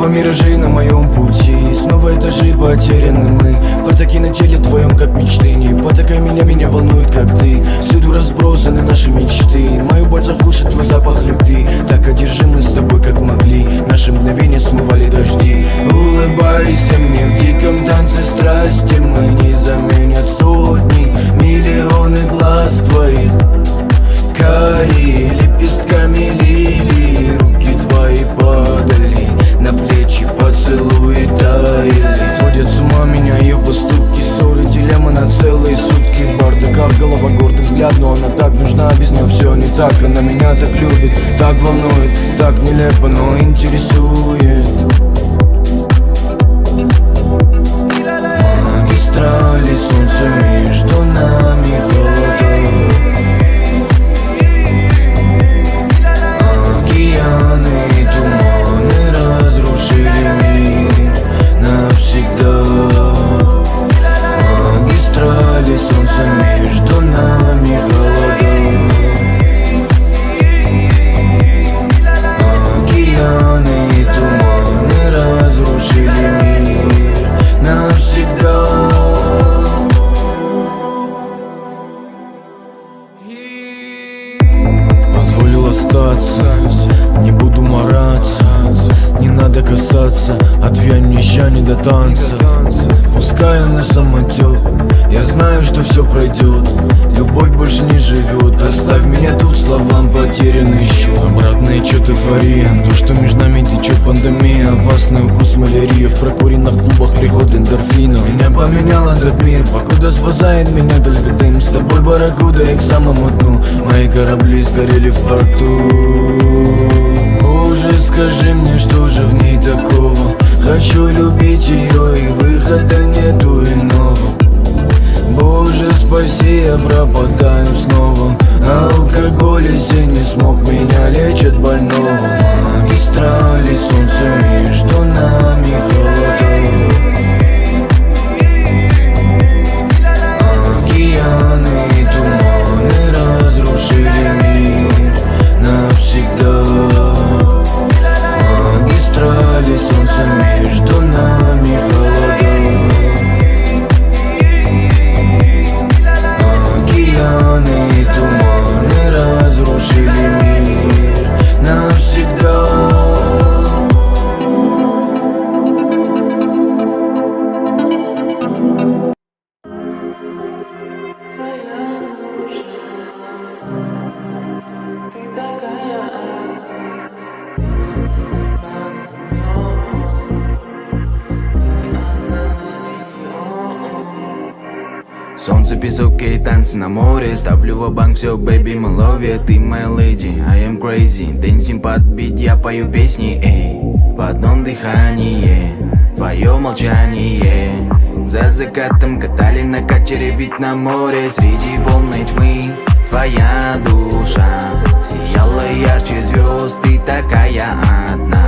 Снова миражи на моем пути, снова этажи потеряны мы. Бардаки на теле твоем, как мечты. Не потакай меня волнует, как ты. Всюду разбросаны наши мечты. Мою боль заглушит твой запах любви. Так одержимы с тобой, как могли. Наши мгновения смывали дожди. Улыбайся мне в диком танце страсти. Мы не заменят сотни, миллионы глаз твоих. Карие лепестками лилии. Руки твои падали на плечи, поцелуи таяли. Сводят с ума меня ее поступки, ссоры, дилемма на целые сутки. В бардаках голова, гордый взгляд, но она так нужна, без нее все не так. Она меня так любит, так волнует, так нелепо, но интересует. Магистрали, солнце между нами, холода. Океаны и туманы разрушили мир навсегда. Магистрали, солнце между нами, холода. Океаны и туманы разрушили мир навсегда. Позволил остаться, не буду мараться. Не надо касаться, отвянь мне ща не до танца. Пускай он на самотек, я знаю, что все пройдет. Любовь больше не живет, оставь меня тут, словам потерянный счет. Обратная чё эйфория, то, что между нами течет пандемия. Опасный укус малярии, в прокуренных клубах приход эндорфина. Меня поменял этот мир, покуда спасает меня только дым. С тобой барракуда и к самому дну. Мои корабли сгорели в порту. Боже, скажи мне, что же в ней такого? Хочу любить ее и выхода нету иного. Боже, спаси, я пропадаю снова. Алкоголь и не смог, меня лечит больного. Магистрали, солнце между нами, холода. Океаны и туманы разрушили мир навсегда. Магистрали, солнце между нами, холода. Океаны и туманы разрушили мир навсегда. Солнце, песок и танцы на море. Ставлю ва-банк, все, baby, my love you. Ты моя lady, I am crazy. Дэнсим под бит, я пою песни, эй. В одном дыхании, твое молчание. За закатом катали на катере, ведь на море. Среди полной тьмы твоя душа сияла ярче звезд. Ты такая одна,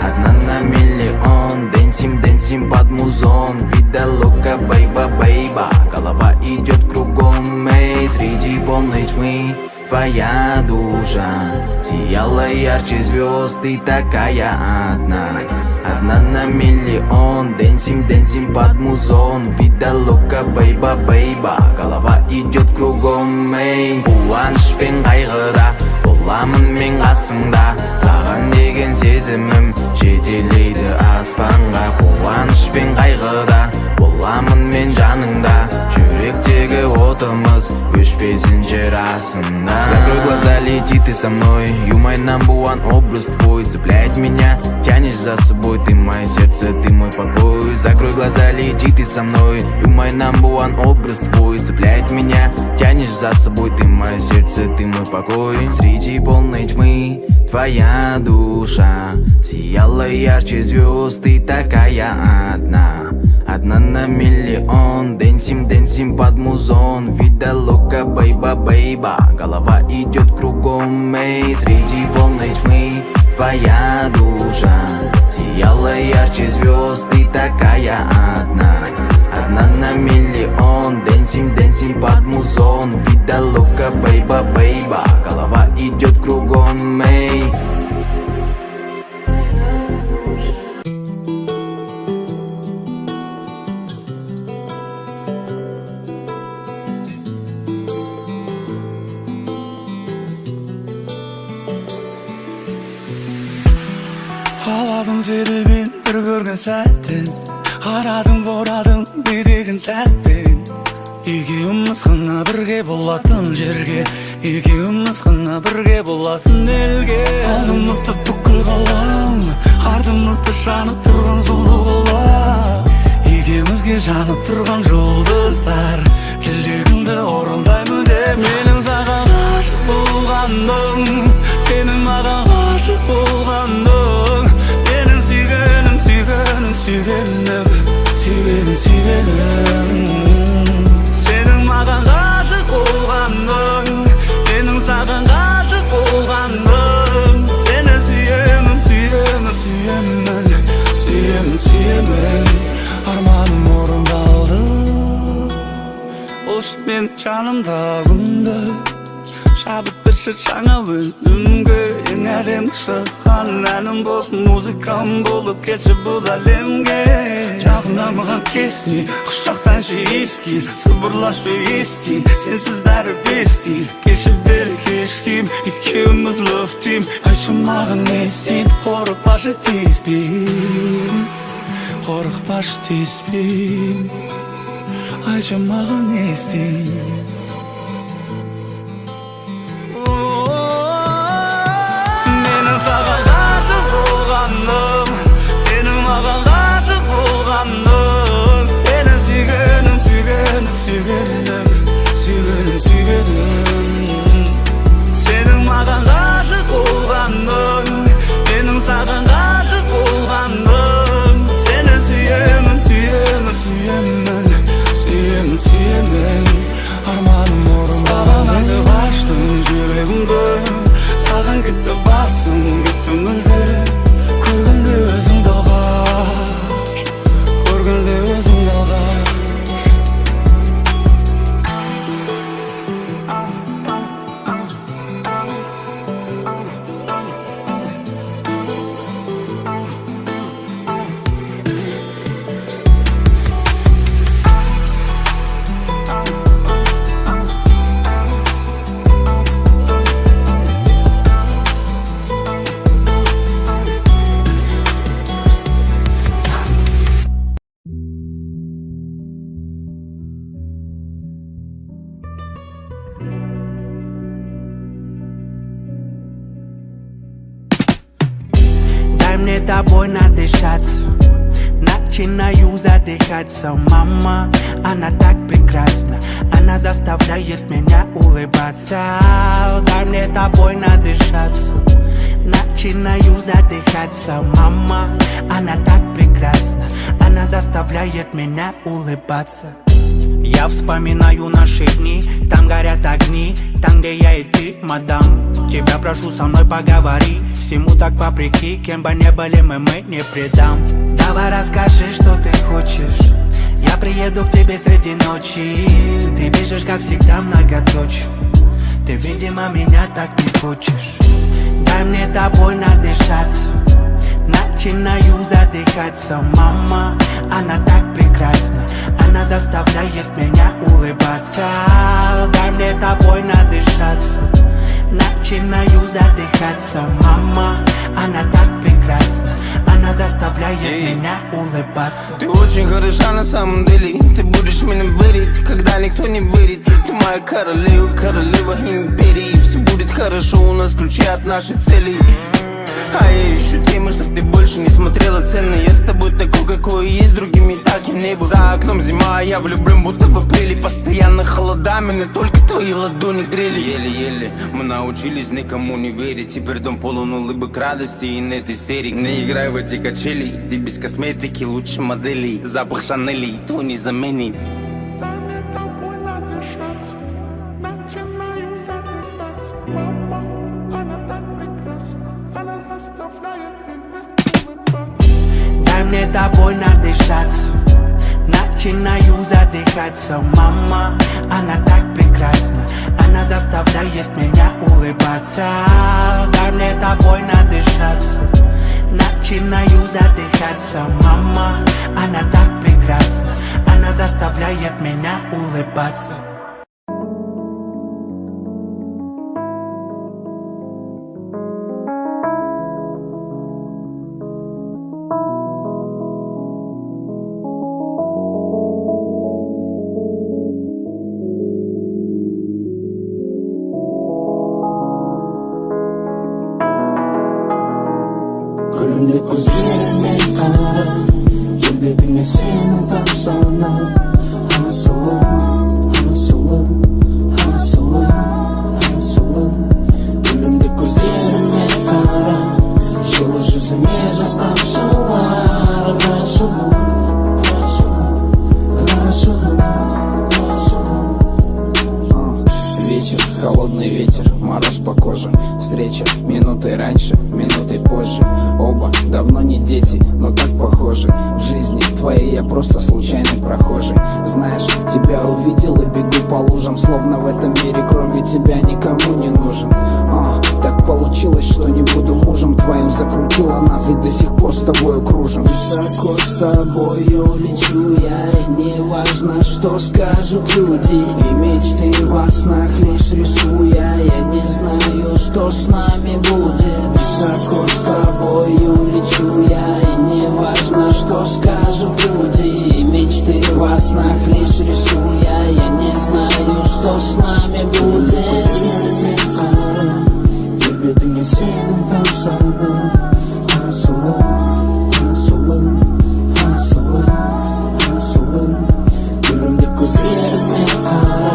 одна на миллион. Дэнсим, дэнсим под музон. Вида лока, бейба, бейба. Голова идет кругом, эй. Среди полной тьмы твоя душа сияла ярче звезд. Ты такая одна, одна на миллион. Дэнсим, дэнсим под музон. Вида лока, бейба, бейба. Голова идет кругом, эй. Қуаныш пен қайғыда боламын мен қасыңда. Саған деген сезімім жетелейді аспанға. Қуаныш пен қайғыда боламын мен жаныңда. Жүректегі отымыз өшпесінші расында. Закрой глаза, лети ты со мной. You my number one, образ твой цепляет меня, тянешь за собой. Ты мое сердце, ты мой покой. Закрой глаза, лети ты со мной. You my number one, образ твой цепляет меня, тянешь за собой. Ты мое сердце, ты мой покой. Среди полной тьмы твоя душа сияла ярче звезд. Ты такая одна, одна на миллион. Дэнсим, дэнсим под музон. Вида лока, бейба, бейба. Голова идет кругом, эй. Среди полной тьмы твоя душа сияла ярче звезд. Ты такая одна, одна на миллион. Дэнсим, дэнсим под музон. Вида лока, бейба, бейба. Голова идет кругом, эй. қаладым сені мен бір көрген сәттен, қарадым борадым бедегін тәттен. Екеуміз ғана бірге болатын жерге, екеуміз ғана бірге болатын елге. Алдымызды бүкіл ғалам, артымызды жанып тұрған сұлу қала. Екеумізге жанып тұрған жұлдыздар, тілегімді орындаймын деп. Менің саған ғашық болғаным, сенің маған ғашық болғаның. Менің сүйгенім, сүйгенім, сүйгенім, сүйгенім, сүйгенім. Сенің маған ғашық болғаның, менің саған ғашық болғаным. Сені сүйемін, сүйемін, сүйемін, сүйемін, сүйемін. Арманым орындалды, осы мен жанымда күнді. Шабыт бірші жаңа өнімге, ең әдемі шыққан әнім болып, музыкам болып кетші бұл әлемге. Жақында маған кесіне, құшақтаншы ескер, сыбырлашы естейін, сенсіз бәрі бестейін. Кешіп бері кештейм, екеуміз лөфтейм, айтшы маған не істейін. Қорықпашы тиіспейм, қорықпашы тиіспейм, айтшы маған не істейін. Саған ғашық болғаным, сенің маған ғашық болғаның. Сені сүйгенім, сүйгенім, сүйгенім, сүйгенім, сүйгенім. Сенің маған ғашық болғаның, менің саған ғашық болғаным. Сені сүйемін, сүйемін, сүйемін, сүйемін, сүйемін. Арманым орындалды. Саған айтып аштым жүрегімді, саған кетті басым, кетті мүлде. Көргенде өзіңді алғаш, көргенде өзіңді алғаш. Мне тобой надышаться, начинаю задыхаться. Мама, она так прекрасна, она заставляет меня улыбаться. Дай мне тобой надышаться, начинаю задыхаться. Мама, она так прекрасна, она заставляет меня улыбаться. Я вспоминаю наши дни, там горят огни, там, где я и ты, мадам. Тебя прошу, со мной поговори, всему так вопреки, кем бы не были мы не предам. Давай расскажи, что ты хочешь, я приеду к тебе среди ночи. Ты бежишь, как всегда, многоточие, ты, видимо, меня так не хочешь. Дай мне тобой надышаться, начинаю задыхаться. Мама, она так прекрасна, она заставляет меня улыбаться. Дай мне тобой надышаться, начинаю задыхаться. Мама, она так прекрасна, она заставляет меня улыбаться. Ты очень хороша на самом деле, ты будешь меня верить, когда никто не верит. Ты моя королева, королева империи. Все будет хорошо, у нас ключи от нашей цели. А я ищу темы, чтоб ты больше не смотрела цены. Я с тобой такой, какой есть, другими так и не был. За окном зима, а я влюблен, будто в апреле. Постоянно холода, меня только твои ладони грели. Еле-еле мы научились никому не верить. Теперь дом полон улыбок, радости и нет истерик. Не играй в эти качели, ты без косметики лучше моделей. Запах Шанели, твой не заменит. Дай мне тобой надышаться, начинаю задыхаться. Мама, она так прекрасна, она заставляет меня улыбаться. Дай мне тобой надышаться, начинаю задыхаться. Мама, она так прекрасна, она заставляет меня улыбаться. Дай мне тобой надышаться, начинаю задыхаться. Мама, она так прекрасна, она заставляет меня улыбаться. Gülümde gözlerime kara Gelbedime senin tansana Hansolum, hansolum, hansolum, hansolum Gülümde gözlerime kara Жылы жүзіме жастан шылар Ғашығым, ғашығым, ғашығым, ғашығым Вечер, холодный ветер, мороз по коже Встреча минутой раньше, минутой позже Оба давно не дети, но так похожи В жизни твоей я просто случайный прохожий Знаешь, тебя увидел и бегу по лужам Словно в этом мире кроме тебя никому не нужен Так получилось, что не буду мужем твоим Закрутила нас и до сих пор с тобою кружим Высоко с тобою лечу я И не важно, что скажут люди И мечты во снах лишь рисуя Я не знаю, что с нами будет Высоко с тобою лечу я И не важно, что скажут люди И мечты во снах лишь рисуя Я не знаю, что с нами будет Gelbedime senin tansana Hansolum, hansolum, hansolum, hansolum Gülümde gözlerime kara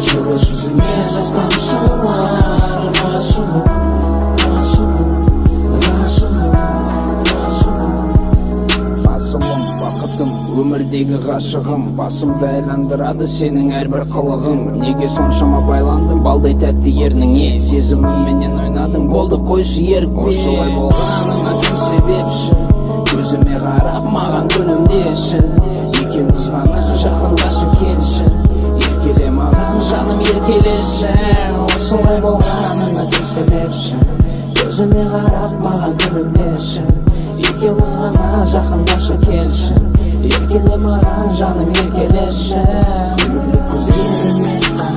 Жылы жүзіме жастан шылар Ғашығым, ғашығым, ғашығым, ғашығым Асылым, бақытым, өмірдегі ғашығым Басымды айландырады сенің әрбір қылығың Неге соншама байландың балдай тәтті ерніңе Сезіміңменен ойнадың болды қойшы ерікпе Осылай болғаныңа кім себепші Көзіме қарап маған күлімдеші Екеуміз ғана жақындашы келші Еркеле маған жаным еркелеші Осылай болғаныңа кім себепші Көзіме қарап маған күлімдеші Екеуміз ғана жақындашы келші Еркеле маған жаным еркелеші Гүлімде көздеріме